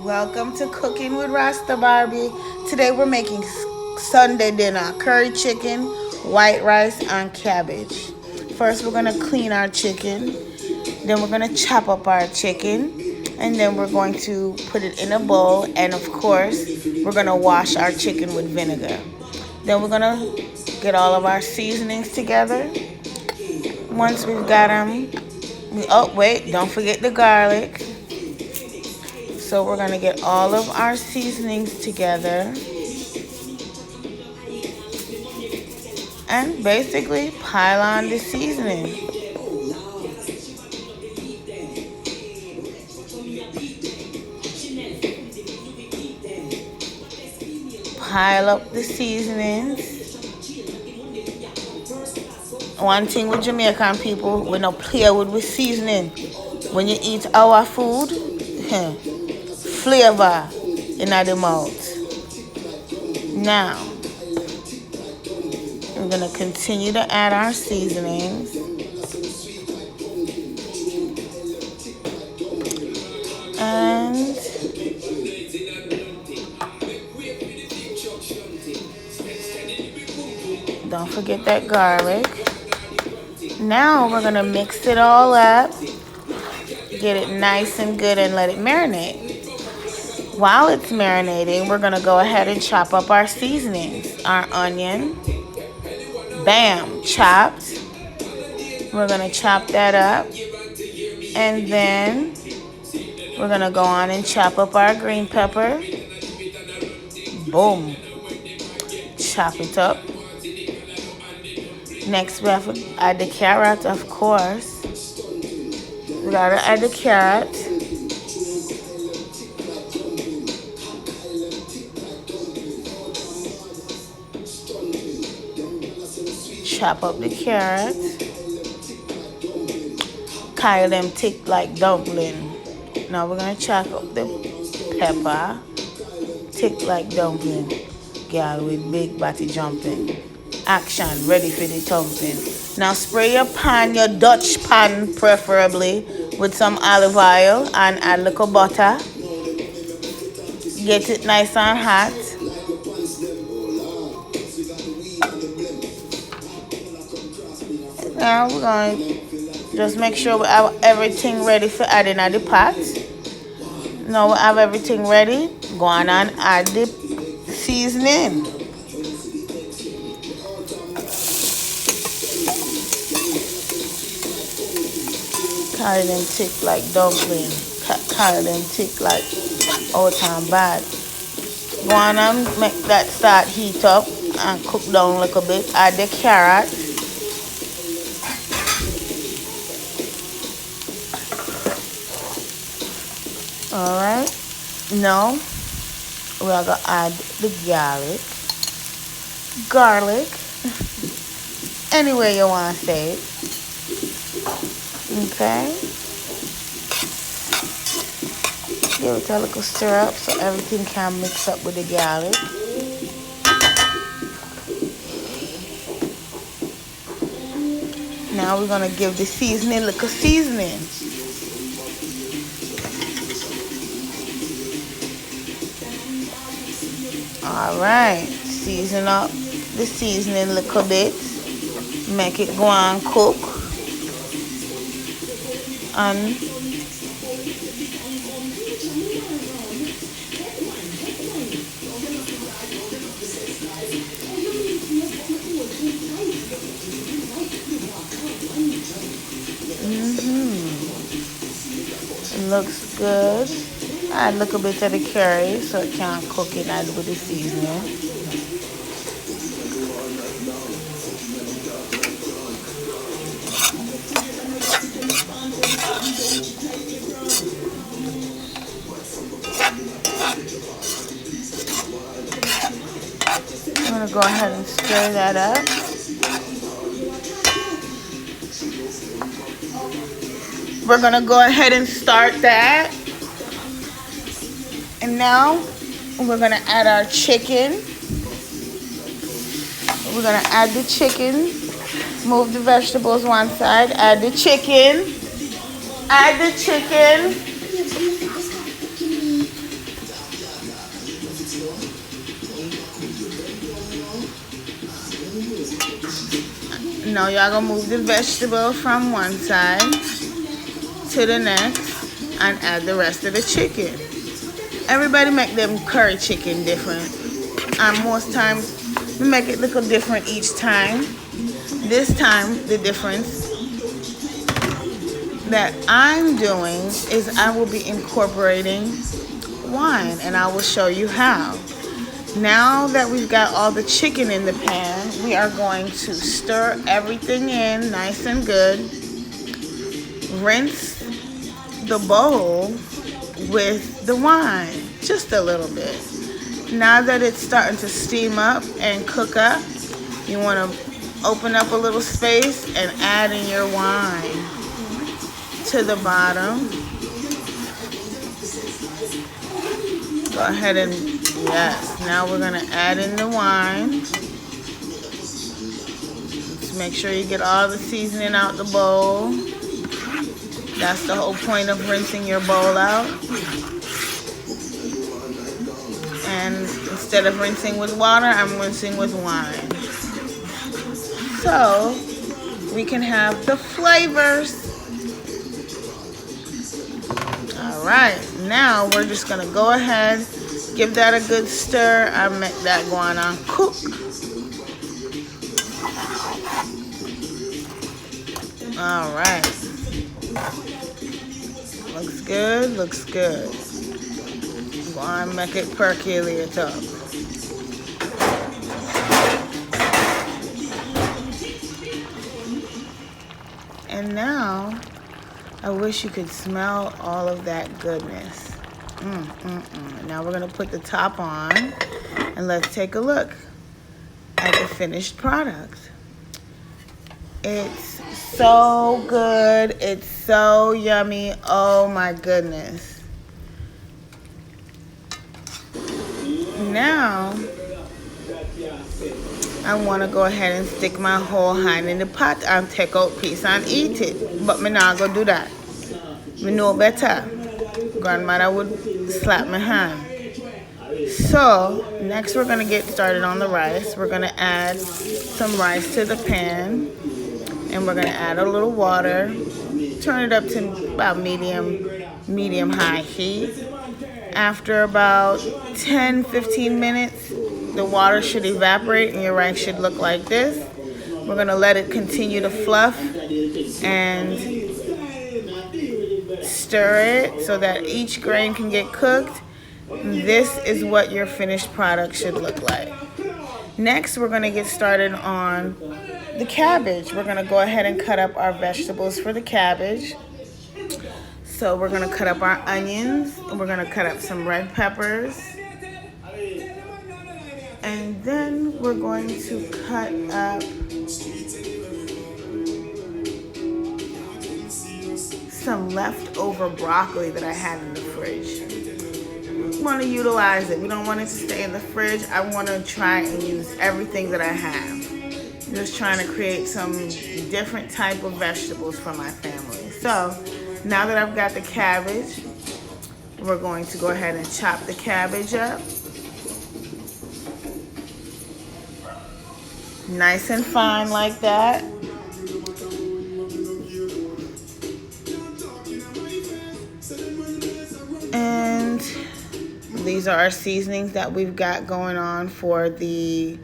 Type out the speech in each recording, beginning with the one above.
Welcome to Cooking with RastaBarbie. Today we're making Sunday dinner: curry chicken, white rice, and cabbage. First, we're gonna clean our chicken. Then we're gonna chop up our chicken, and then we're going to put it in a bowl. And of course, we're gonna wash our chicken with vinegar. Then we're gonna get all of our seasonings together. Once we've got them, oh wait, don't forget the garlic. So we're gonna get all of our seasonings together and basically pile on the seasoning. Pile up the seasonings. One thing with Jamaican people, we don't play with seasoning. When you eat our food, flavor in the mouth. Now, we're gonna continue to add our seasonings. And don't forget that garlic. Now we're gonna mix it all up, get it nice and good, and let it marinate. While it's marinating, we're gonna go ahead and chop up our seasonings. Our onion, bam, chopped. We're gonna chop that up, and then we're gonna go on and chop up our green pepper. Boom, chop it up. Next, we have to add the carrot, of course. We gotta add the carrot. Chop up the carrot. Kyle them thick like dumpling. Now we're gonna chop up the pepper. Thick like dumpling. Girl with big body jumping. Action, ready for the thumping. Now spray your pan, your Dutch pan preferably, with some olive oil and add a little butter. Get it nice and hot. Now we're going to just make sure we have everything ready for adding at the pot. Now we have everything ready. Go on and add the seasoning. Carry them thick like dumpling. Carry them thick like out and bad. Go on and make that start heat up and cook down a little bit. Add the carrot. Alright. Now we are going to add the garlic. Any way you want to say it. Okay. Give it a little stir up so everything can mix up with the garlic. Now we're going to give the seasoning a little seasoning. Alright. Season up the seasoning a little bit. Make it go and cook. And it looks good. Add a little bit of the curry so it can cook it out with the seasoning. I'm going to go ahead and stir that up. We're going to go ahead and start that. And now we're going to add our chicken. We're going to add the chicken. Move the vegetables one side. Add the chicken. Add the chicken. Now y'all gonna move the vegetable from one side to the next and add the rest of the chicken. Everybody make them curry chicken different. And most times we make it look different each time. This time the difference that I'm doing is I will be incorporating wine, and I will show you how. Now that we've got all the chicken in the pan, we are going to stir everything in nice and good. Rinse the bowl with the wine, just a little bit. Now that it's starting to steam up and cook up, you want to open up a little space and add in your wine to the bottom. Go ahead and, yes, now we're going to add in the wine. Just make sure you get all the seasoning out the bowl. That's the whole point of rinsing your bowl out. And instead of rinsing with water, I'm rinsing with wine. So we can have the flavors. All right, now we're just gonna go ahead, give that a good stir. I make that go on and cook. All right. Looks good, looks good. Go on, make it percolate up. And now, I wish you could smell all of that goodness. Now we're gonna put the top on, and let's take a look at the finished product. It's so good, it's so yummy, oh my goodness. Now, I want to go ahead and stick my whole hand in the pot and take out piece and eat it. But me not gonna do that. Me know better. Grandmother would slap my hand. So, next we're gonna get started on the rice. We're gonna add some rice to the pan. And we're gonna add a little water. Turn it up to about medium-high heat. After about 10-15 minutes, the water should evaporate and your rice should look like this. We're gonna let it continue to fluff and stir it so that each grain can get cooked. This is what your finished product should look like. Next, we're gonna get started on the cabbage. We're gonna go ahead and cut up our vegetables for the cabbage. So we're gonna cut up our onions, and we're gonna cut up some red peppers. And then we're going to cut up some leftover broccoli that I had in the fridge. We want to utilize it. We don't want it to stay in the fridge. I want to try and use everything that I have. I'm just trying to create some different type of vegetables for my family. So now that I've got the cabbage, we're going to go ahead and chop the cabbage up. Nice and fine like that. And these are our seasonings that we've got going on for the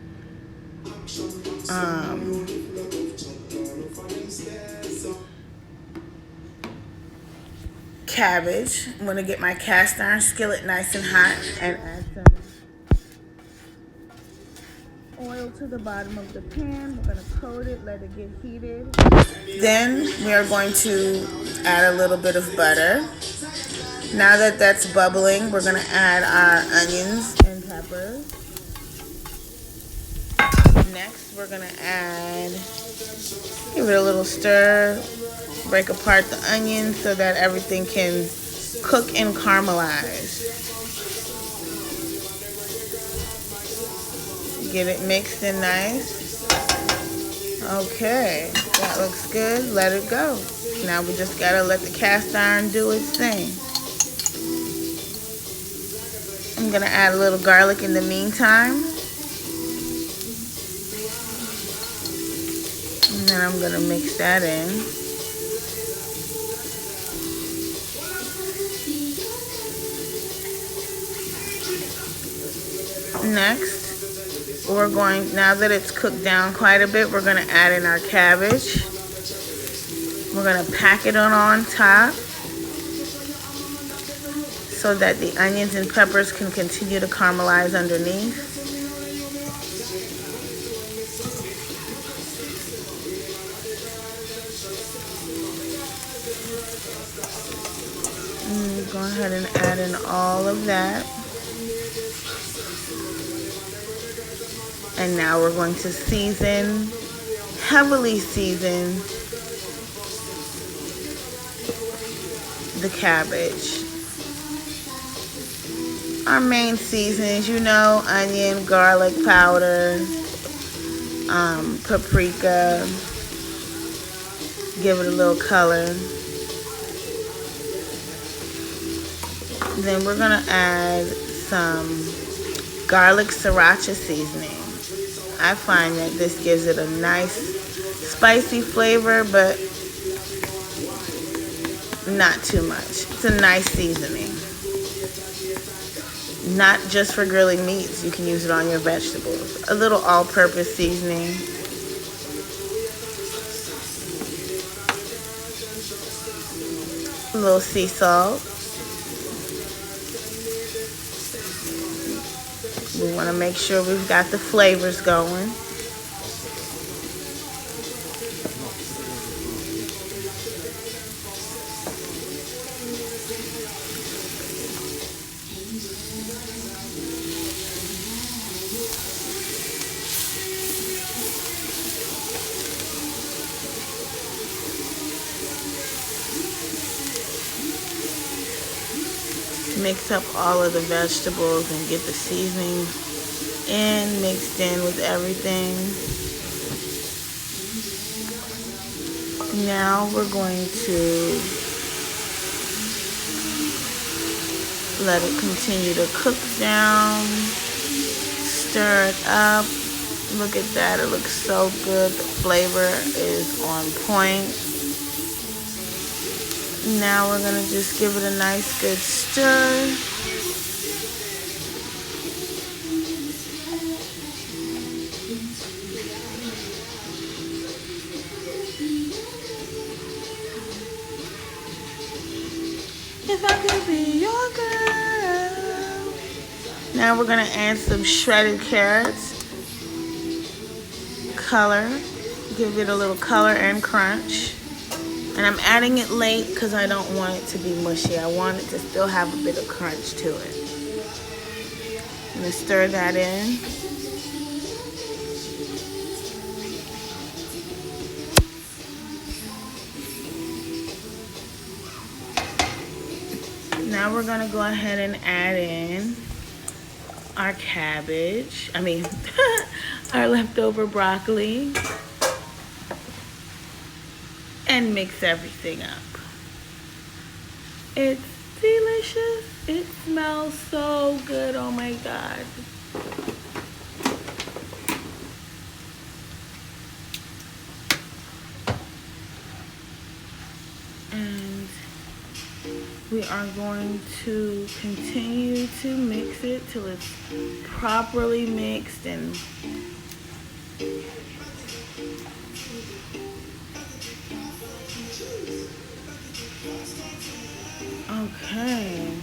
cabbage. I'm gonna get my cast iron skillet nice and hot and add some oil to the bottom of the pan. We're gonna coat it, let it get heated. Then we are going to add a little bit of butter. Now that that's bubbling, we're gonna add our onions and peppers. Next, we're gonna give it a little stir, break apart the onions so that everything can cook and caramelize. Get it mixed and nice. Okay, that looks good. Let it go. Now we just gotta let the cast iron do its thing. I'm gonna add a little garlic in the meantime. And I'm gonna mix that in. Next, we're going, now that it's cooked down quite a bit, we're gonna add in our cabbage. We're gonna pack it on top so that the onions and peppers can continue to caramelize underneath. And go ahead and add in all of that. And now we're going to season, heavily season the cabbage. Our main seasonings, you know, onion, garlic powder, paprika, give it a little color. Then we're gonna add some garlic sriracha seasoning. I find that this gives it a nice spicy flavor, but not too much. It's a nice seasoning. Not just for grilling meats, you can use it on your vegetables. A little all-purpose seasoning. A little sea salt. We want to make sure we've got the flavors going. Mix up all of the vegetables and get the seasoning in, mixed in with everything. Now we're going to let it continue to cook down, stir it up. Look at that, it looks so good. The flavor is on point. Now we're gonna just give it a nice good stir. If I could be your girl. Now we're gonna add some shredded carrots. Color, give it a little color and crunch. And I'm adding it late because I don't want it to be mushy. I want it to still have a bit of crunch to it. I'm gonna stir that in. Now we're gonna go ahead and add in our cabbage. Our leftover broccoli. And mix everything up. It's delicious. It smells so good. Oh my God. And we are going to continue to mix it till it's properly mixed and okay,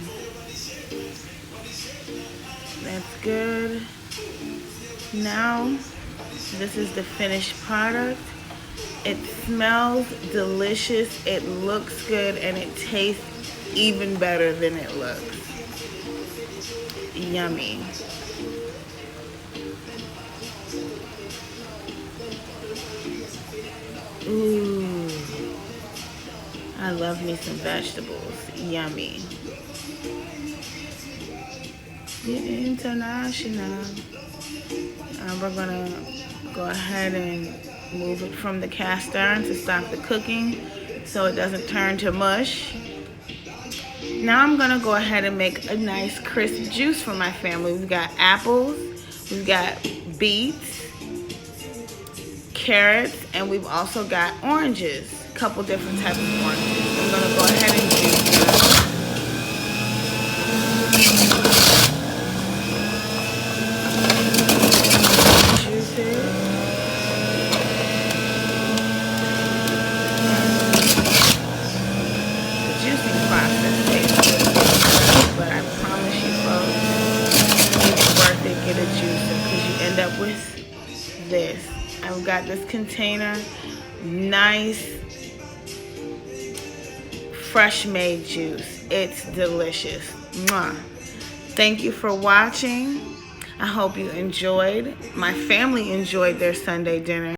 that's good. Now, this is the finished product. It smells delicious, it looks good, and it tastes even better than it looks. Yummy. Ooh. I love me some vegetables. Yummy. International. We're gonna go ahead and move it from the cast iron to stop the cooking so it doesn't turn to mush. Now I'm gonna go ahead and make a nice crisp juice for my family. We've got apples, we've got beets, carrots, and we've also got oranges, a couple different types of oranges. I'm gonna go ahead and juice them. Juice it. The juicing process takes good, but I promise you folks, it's worth it. Get a juicer because you end up with this. I've got this container, nice fresh made juice. It's delicious. Mwah. Thank you for watching. I hope you enjoyed. My family enjoyed their Sunday dinner.